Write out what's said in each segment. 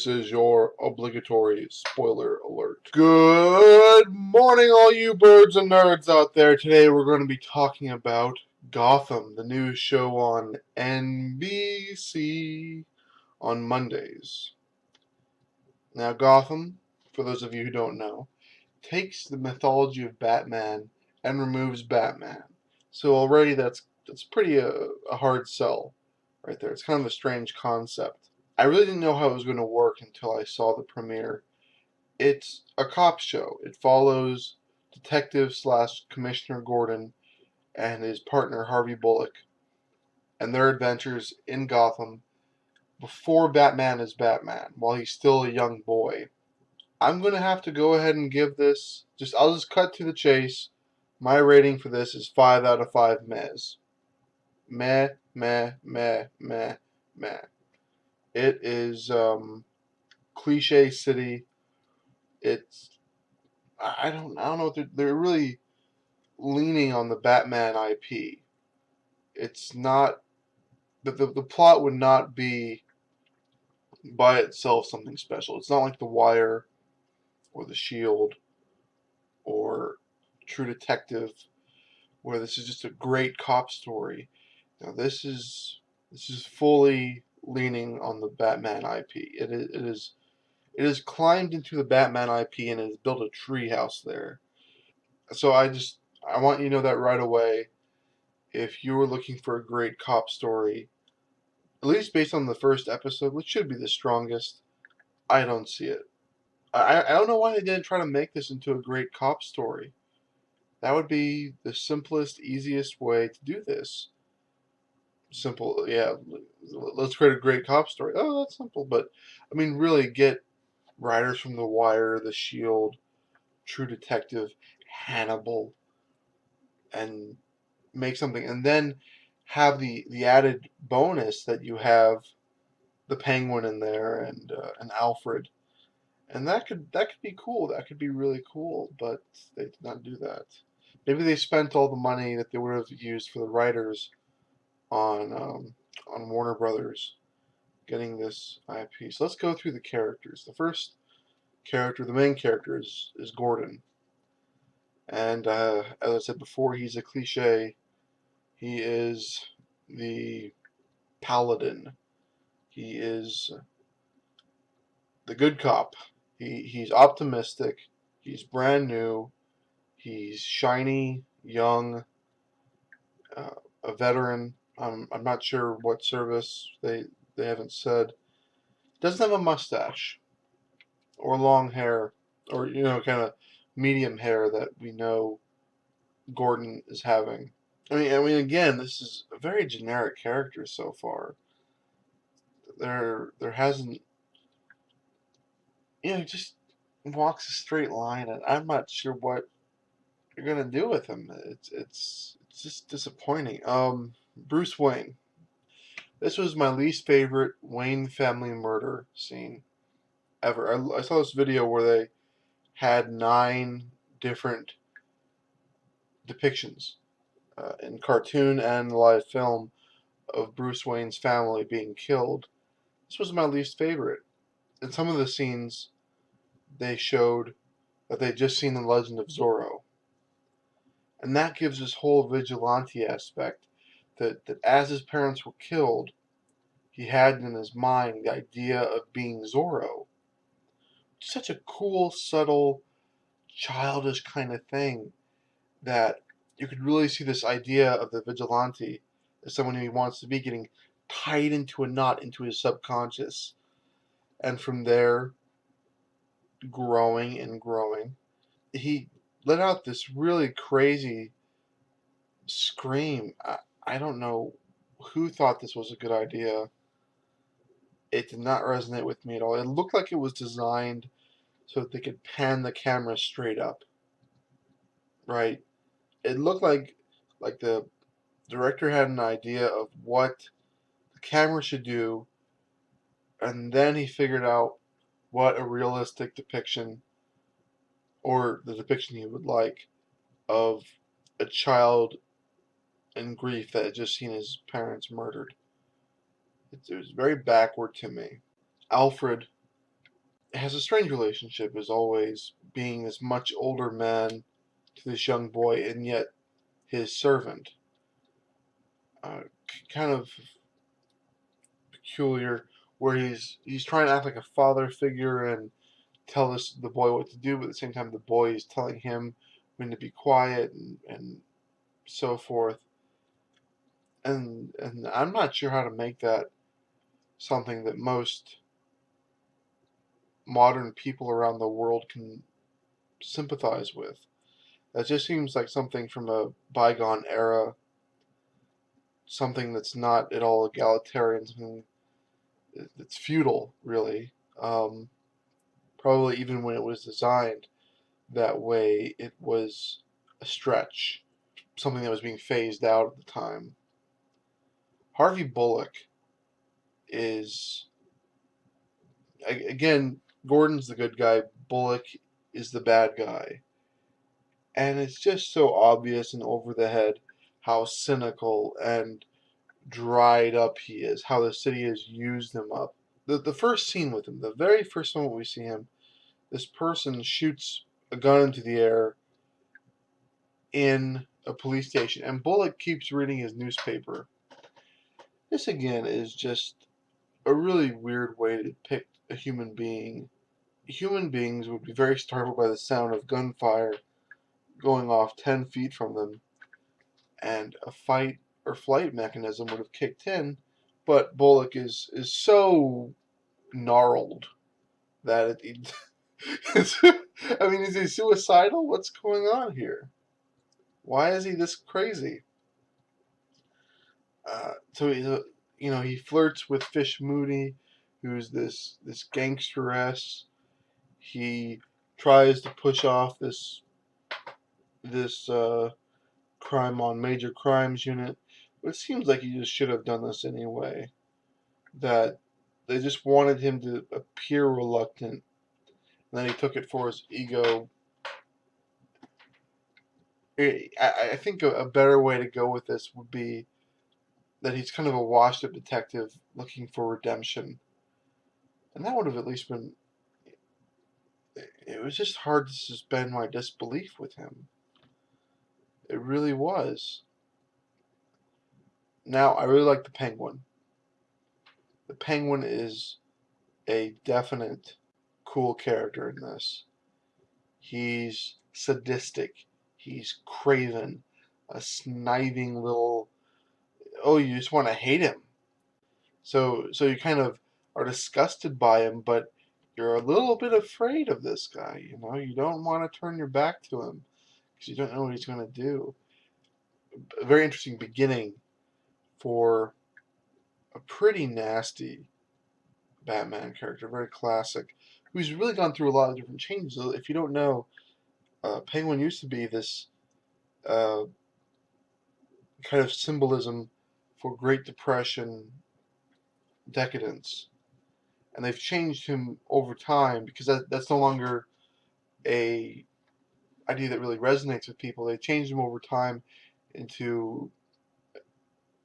This is your obligatory spoiler alert. Good morning, all you birds and nerds out there. Today we're going to be talking about Gotham, the new show on NBC on Mondays. Now, Gotham, for those of you who don't know, takes the mythology of Batman and removes Batman. So already that's pretty a hard sell right there. It's kind of a strange concept. I really didn't know how it was going to work until I saw the premiere. It's a cop show. It follows Detective slash Commissioner Gordon and his partner Harvey Bullock and their adventures in Gotham before Batman is Batman, while he's still a young boy. I'm going to have to go ahead and give this, I'll just cut to the chase. My rating for this is 5 out of 5 mehs. Meh, meh, meh, meh, meh. It is cliche city. It's I don't know. They're really leaning on the Batman IP. It's not the plot would not be by itself something special. It's not like The Wire or The Shield or True Detective, where this is just a great cop story. Now this is fully leaning on the Batman IP. It has climbed into the Batman IP and has built a treehouse there. So I want you to know that right away. If you were looking for a great cop story, at least based on the first episode, which should be the strongest, I don't see it. I don't know why they didn't try to make this into a great cop story. That would be the simplest, easiest way to do this. Simple, yeah. Let's create a great cop story. Oh, that's simple. But I mean, really get writers from The Wire, The Shield, True Detective, Hannibal, and make something, and then have the added bonus that you have the Penguin in there and Alfred, and that could be cool. That could be really cool, but they did not do that. Maybe they spent all the money that they would have used for the writers on Warner Brothers getting this IP. So let's go through the characters. The first character, the main character, is Gordon, and as I said before, he's a cliche. He is the paladin. He is the good cop. He's optimistic. He's brand new. He's shiny, young, a veteran. I'm not sure what service they haven't said. Doesn't have a mustache or long hair or kind of medium hair that we know Gordon is having. I mean, again, this is a very generic character so far. There hasn't just walks a straight line, and I'm not sure what you're gonna do with him. It's just disappointing. Bruce Wayne. This was my least favorite Wayne family murder scene ever. I saw this video where they had 9 different depictions in cartoon and live film of Bruce Wayne's family being killed. This was my least favorite. In some of the scenes, they showed that they'd just seen The Legend of Zorro. And that gives this whole vigilante aspect that as his parents were killed, he had in his mind the idea of being Zorro. Such a cool, subtle, childish kind of thing that you could really see this idea of the vigilante as someone who he wants to be getting tied into a knot into his subconscious. And from there, growing and growing. He let out this really crazy scream. I don't know who thought this was a good idea. It did not resonate with me at all. It looked like it was designed so that they could pan the camera straight up. Right? It looked like the director had an idea of what the camera should do, and then he figured out what a realistic depiction or the depiction he would like of a child in grief that had just seen his parents murdered. It was very backward to me. Alfred has a strange relationship, as always, being this much older man to this young boy, and yet his servant. Kind of peculiar, where he's trying to act like a father figure and tell the boy what to do, but at the same time the boy is telling him when to be quiet and so forth. And I'm not sure how to make that something that most modern people around the world can sympathize with. That just seems like something from a bygone era, something that's not at all egalitarian, something that's feudal, really. Probably even when it was designed that way, it was a stretch, something that was being phased out at the time. Harvey Bullock is, again, Gordon's the good guy, Bullock is the bad guy. And it's just so obvious and over the head how cynical and dried up he is, how the city has used him up. The first scene with him, the very first moment we see him, this person shoots a gun into the air in a police station, and Bullock keeps reading his newspaper. This again is just a really weird way to depict a human being. Human beings would be very startled by the sound of gunfire going off 10 feet from them, and a fight or flight mechanism would have kicked in, but Bullock is so gnarled that I mean, is he suicidal? What's going on here? Why is he this crazy? So he's he flirts with Fish Mooney, who's this gangsteress. He tries to push off this crime on major crimes unit, but it seems like he just should have done this anyway. That they just wanted him to appear reluctant, and then he took it for his ego. I think a better way to go with this would be that he's kind of a washed-up detective looking for redemption, and that would have at least been. It was just hard to suspend my disbelief with him. It really was. Now, I really like the Penguin. The Penguin is a definite cool character in this. He's sadistic. He's craven. A sniving little. Oh, you just want to hate him. So you kind of are disgusted by him, but you're a little bit afraid of this guy. You don't want to turn your back to him because you don't know what he's going to do. A very interesting beginning for a pretty nasty Batman character, very classic, who's really gone through a lot of different changes. If you don't know, Penguin used to be this uh, kind of symbolism for Great Depression decadence, and they've changed him over time because that's no longer a idea that really resonates with people. They changed him over time into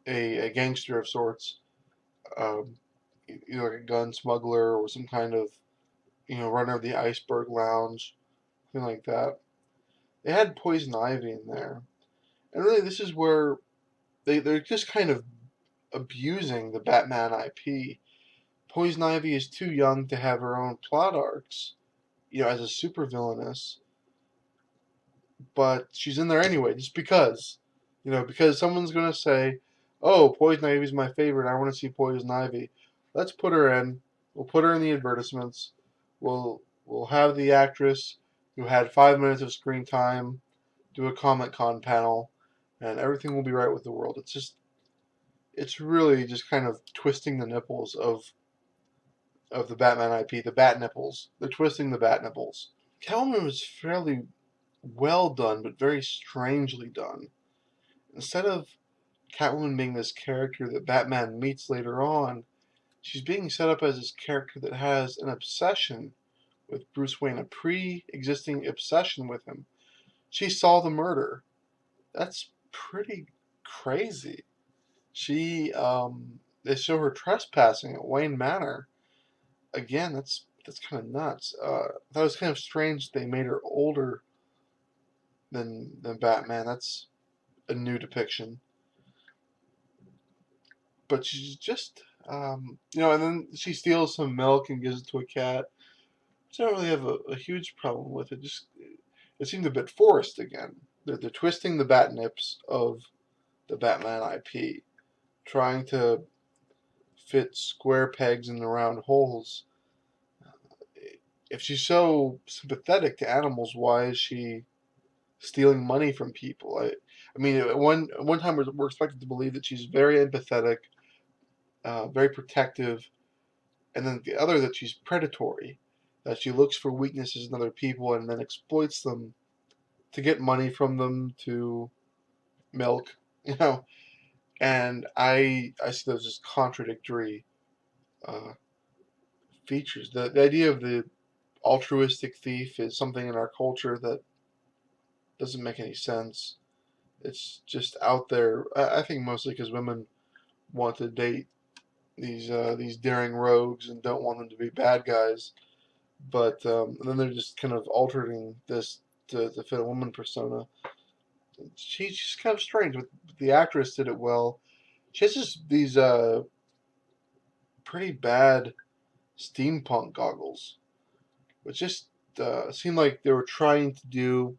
a gangster of sorts, um, like a gun smuggler or some kind of runner of the Iceberg Lounge, something like that. They had Poison Ivy in there, and really this is where they're just kind of abusing the Batman IP. Poison Ivy is too young to have her own plot arcs, as a supervillainess, but she's in there anyway, just because someone's gonna say, "Oh, Poison Ivy's my favorite. I want to see Poison Ivy. Let's put her in. We'll put her in the advertisements. We'll have the actress who had 5 minutes of screen time do a Comic Con panel, and everything will be right with the world." It's really just kind of twisting the nipples of the Batman IP, the bat nipples. They're twisting the bat nipples. Catwoman was fairly well done, but very strangely done. Instead of Catwoman being this character that Batman meets later on, she's being set up as this character that has an obsession with Bruce Wayne, a pre-existing obsession with him. She saw the murder. That's pretty crazy. They show her trespassing at Wayne Manor. Again, that's that's kind of nuts. I thought it was kind of strange they made her older than Batman. That's a new depiction. But she's just, and then she steals some milk and gives it to a cat. So I don't really have a huge problem with it. Just it seemed a bit forced again. They're twisting the bat nips of the Batman IP, trying to fit square pegs in the round holes. If she's so sympathetic to animals, why is she stealing money from people? I mean, at one time we're expected to believe that she's very empathetic, very protective, and then the other that she's predatory, that she looks for weaknesses in other people and then exploits them to get money from them to milk, you know. And I see those as contradictory uh, features. The idea of the altruistic thief is something in our culture that doesn't make any sense. It's just out there. I think mostly because women want to date these daring rogues and don't want them to be bad guys. But then they're just kind of altering this to fit a woman persona. She's kind of strange, but the actress did it well. She has these pretty bad steampunk goggles, which just seemed like they were trying to do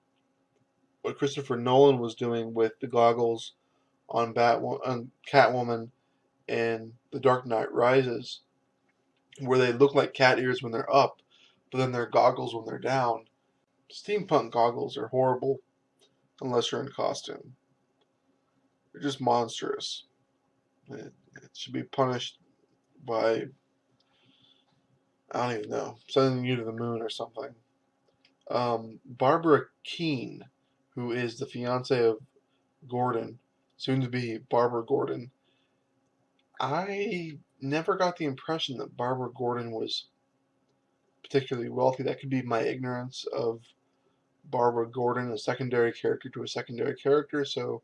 what Christopher Nolan was doing with the goggles on Catwoman in The Dark Knight Rises, where they look like cat ears when they're up, but then they're goggles when they're down. Steampunk goggles are horrible unless you're in costume. They're just monstrous. It should be punished by, I don't even know, sending you to the moon or something. Barbara Keene, who is the fiance of Gordon, soon to be Barbara Gordon. I never got the impression that Barbara Gordon was particularly wealthy. That could be my ignorance of Barbara Gordon, a secondary character to a secondary character. So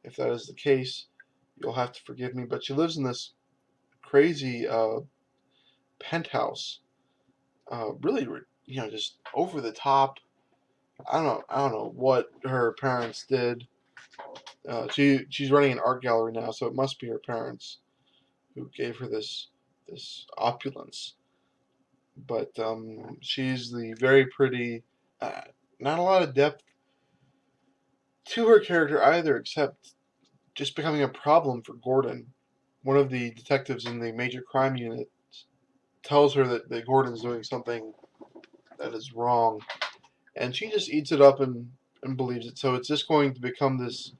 if that is the case, you'll have to forgive me. But she lives in this crazy penthouse, really, just over the top. I don't know what her parents did. She's running an art gallery now, so it must be her parents who gave her this opulence. But she's the very pretty. Uh, Not a lot of depth to her character either, except just becoming a problem for Gordon. One of the detectives in the major crime unit tells her that Gordon's doing something that is wrong, and she just eats it up and believes it. So it's just going to become this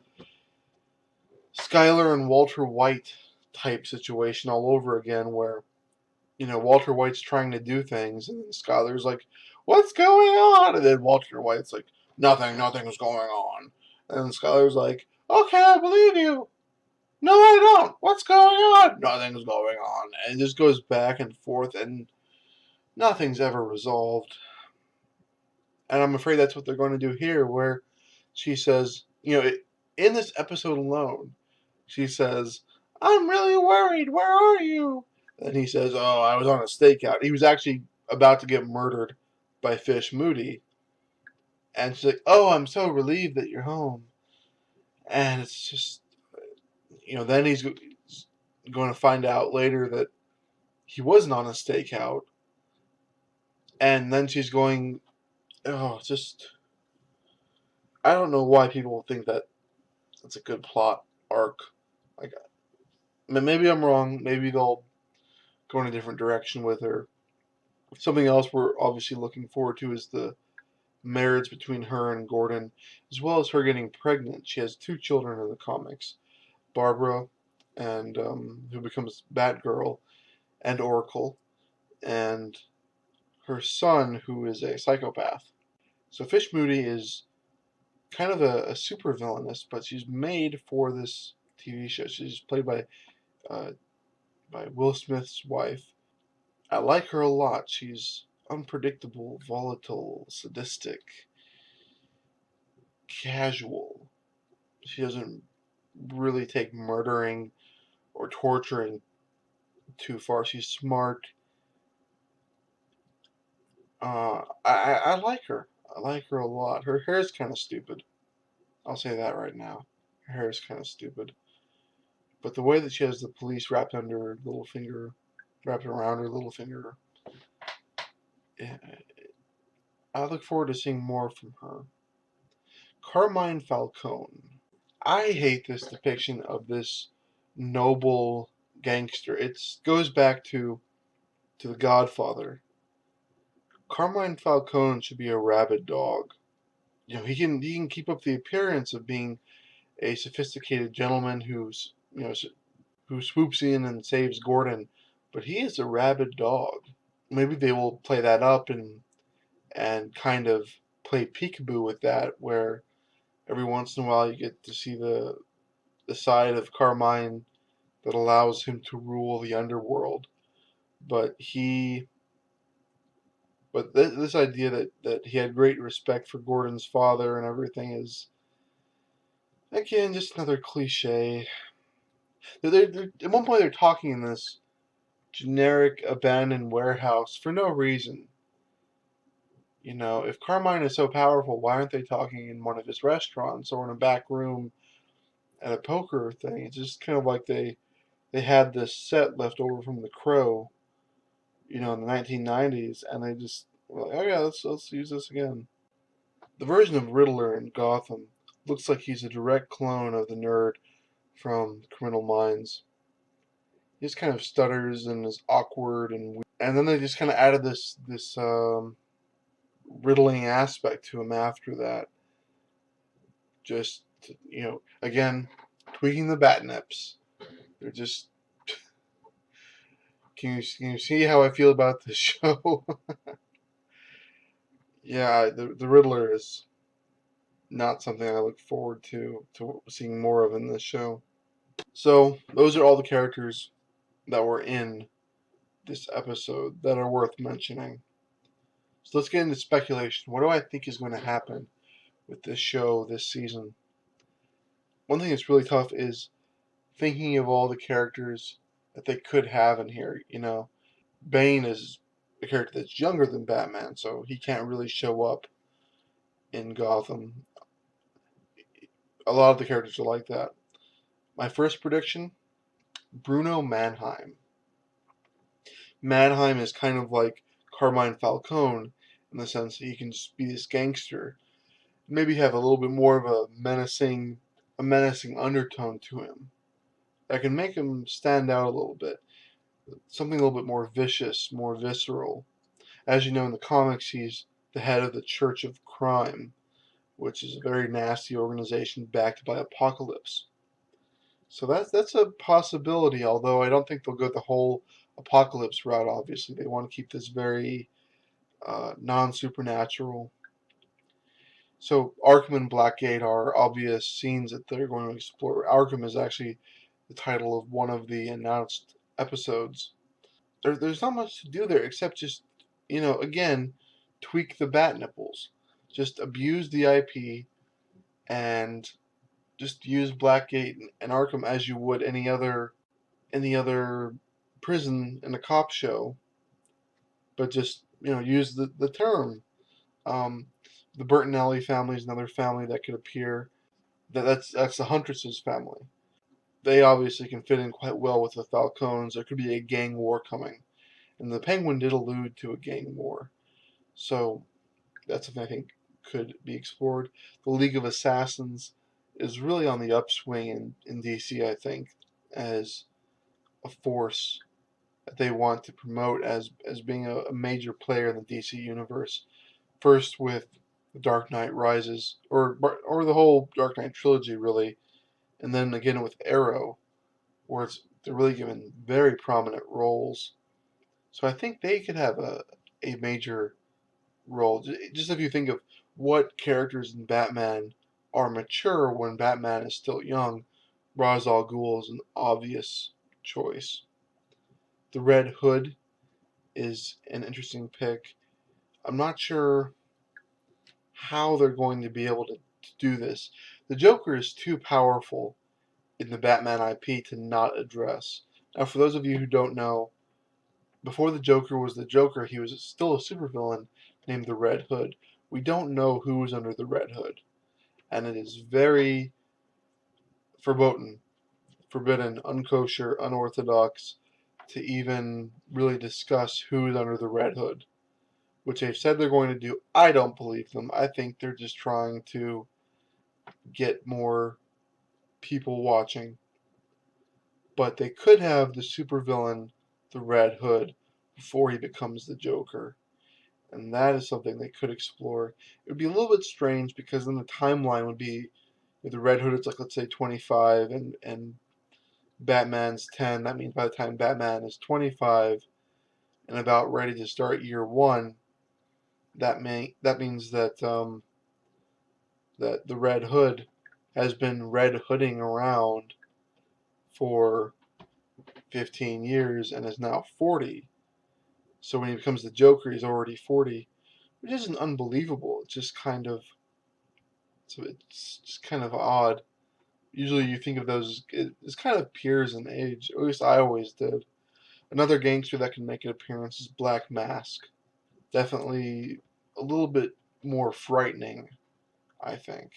Skylar and Walter White type situation all over again, where Walter White's trying to do things, and then Skylar's like, "What's going on?" And then Walter White's like, "Nothing's going on." And then Skylar's like, "Okay, I believe you." "No, I don't. What's going on?" "Nothing's going on." And it just goes back and forth, and nothing's ever resolved. And I'm afraid that's what they're going to do here, where she says, in this episode alone, she says, "I'm really worried. Where are you?" And he says, "Oh, I was on a stakeout." He was actually about to get murdered by Fish Moody. And she's like, "Oh, I'm so relieved that you're home." And it's just, then he's going to find out later that he wasn't on a stakeout. And then she's going, oh, just, I don't know why people think that it's a good plot arc. Like, maybe I'm wrong. Maybe they'll go in a different direction with her. Something else we're obviously looking forward to is the marriage between her and Gordon, as well as her getting pregnant. She has two children in the comics, Barbara, and who becomes Batgirl, and Oracle, and her son, who is a psychopath. So Fish Moody is kind of a super villainess, but she's made for this TV show. She's played uh, by Will Smith's wife. I like her a lot. She's unpredictable, volatile, sadistic, casual. She doesn't really take murdering or torturing too far. She's smart. I like her. I like her a lot. Her hair is kind of stupid. I'll say that right now. Her hair is kind of stupid. But the way that she has the police wrapped under her little finger, wrapped around her little finger, yeah, I look forward to seeing more from her. Carmine Falcone. I hate this depiction of this noble gangster. It goes back to The Godfather. Carmine Falcone should be a rabid dog. He can keep up the appearance of being a sophisticated gentleman who swoops in and saves Gordon, but he is a rabid dog. Maybe they will play that up and kind of play peekaboo with that, where every once in a while you get to see the side of Carmine that allows him to rule the underworld. But this idea that he had great respect for Gordon's father and everything is, again, just another cliche. At one point, they're talking in this generic abandoned warehouse for no reason. If Carmine is so powerful, why aren't they talking in one of his restaurants or in a back room at a poker thing? It's just kind of like they had this set left over from The Crow, in the 1990s, and they just were like, oh yeah, let's use this again. The version of Riddler in Gotham looks like he's a direct clone of the nerd from Criminal Minds. He just kind of stutters and is awkward and weird. And then they just kind of added this riddling aspect to him after that. Just again, tweaking the bat nips. They're just. Can you see how I feel about this show? Yeah, the Riddler is not something I look forward to seeing more of in this show. So those are all the characters that were in this episode that are worth mentioning. So let's get into speculation. What do I think is going to happen with this show this season? One thing that's really tough is thinking of all the characters that they could have in here. Bane is a character that's younger than Batman, so he can't really show up in Gotham. A lot of the characters are like that. My first prediction, Bruno Mannheim. Mannheim is kind of like Carmine Falcone in the sense that he can just be this gangster, maybe have a little bit more of a menacing undertone to him that can make him stand out a little bit. Something a little bit more vicious, more visceral. As you know, in the comics, he's the head of the Church of Crime, which is a very nasty organization backed by Apocalypse. So that's a possibility, although I don't think they'll go the whole Apocalypse route, obviously. They want to keep this very non-supernatural. So Arkham and Blackgate are obvious scenes that they're going to explore. Arkham is actually the title of one of the announced episodes. There's not much to do there except just, again, tweak the bat nipples. Just abuse the IP and just use Blackgate and Arkham as you would any other prison in a cop show, but just use the term. Um, the Bertinelli family is another family that could appear. That's the Huntress's family. They obviously can fit in quite well with the Falcones. There could be a gang war coming, and the Penguin did allude to a gang war, so that's something I think could be explored. The League of Assassins is really on the upswing in DC, I think, as a force that they want to promote as being a major player in the DC universe. First with The Dark Knight Rises, or the whole Dark Knight trilogy, really, and then again with Arrow, where they're really given very prominent roles. So I think they could have a major role. Just if you think of what characters in Batman are mature when Batman is still young, Ra's al Ghul is an obvious choice. The Red Hood is an interesting pick. I'm not sure how they're going to be able to do this. The Joker is too powerful in the Batman IP to not address. Now, for those of you who don't know, before the Joker was the Joker, he was still a supervillain, named the Red Hood. We don't know who is under the Red Hood, and it is very forbidden, unkosher, unorthodox to even really discuss who is under the Red Hood, which they've said they're going to do. I don't believe them. I think they're just trying to get more people watching. But they could have the supervillain, the Red Hood, before he becomes the Joker. And that is something they could explore. It would be a little bit strange because then the timeline would be the Red Hood is like, let's say 25 and Batman's 10. That means by the time Batman is 25 and about ready to start year one, that means that the Red Hood has been red hooding around for 15 years and is now 40. So when he becomes the Joker, he's already 40, which isn't unbelievable. It's just kind of it's just kind of odd. Usually you think of those as kind of peers in age. At least I always did. Another gangster that can make an appearance is Black Mask. Definitely a little bit more frightening, I think,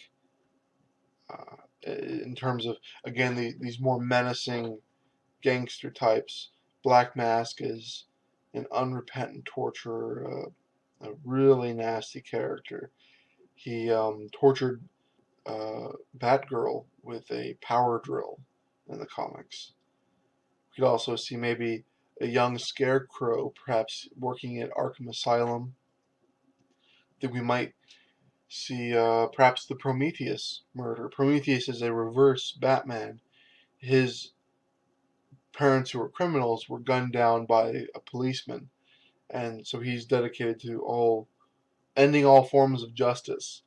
in terms of, again, these more menacing gangster types. Black Mask is an unrepentant torturer, a really nasty character. He tortured Batgirl with a power drill in the comics. We could also see maybe a young Scarecrow perhaps working at Arkham Asylum. I think we might see perhaps the Prometheus murder. Prometheus is a reverse Batman. His parents, who were criminals, were gunned down by a policeman, and so he's dedicated to all ending all forms of justice.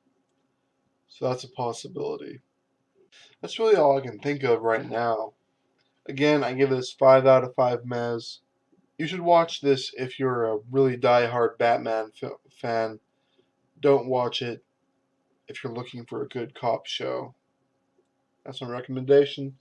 So that's a possibility. That's really all I can think of right now. Again, I give this 5 out of 5 Mez. You should watch this if you're a really die-hard Batman fan. Don't watch it if you're looking for a good cop show. That's my recommendation.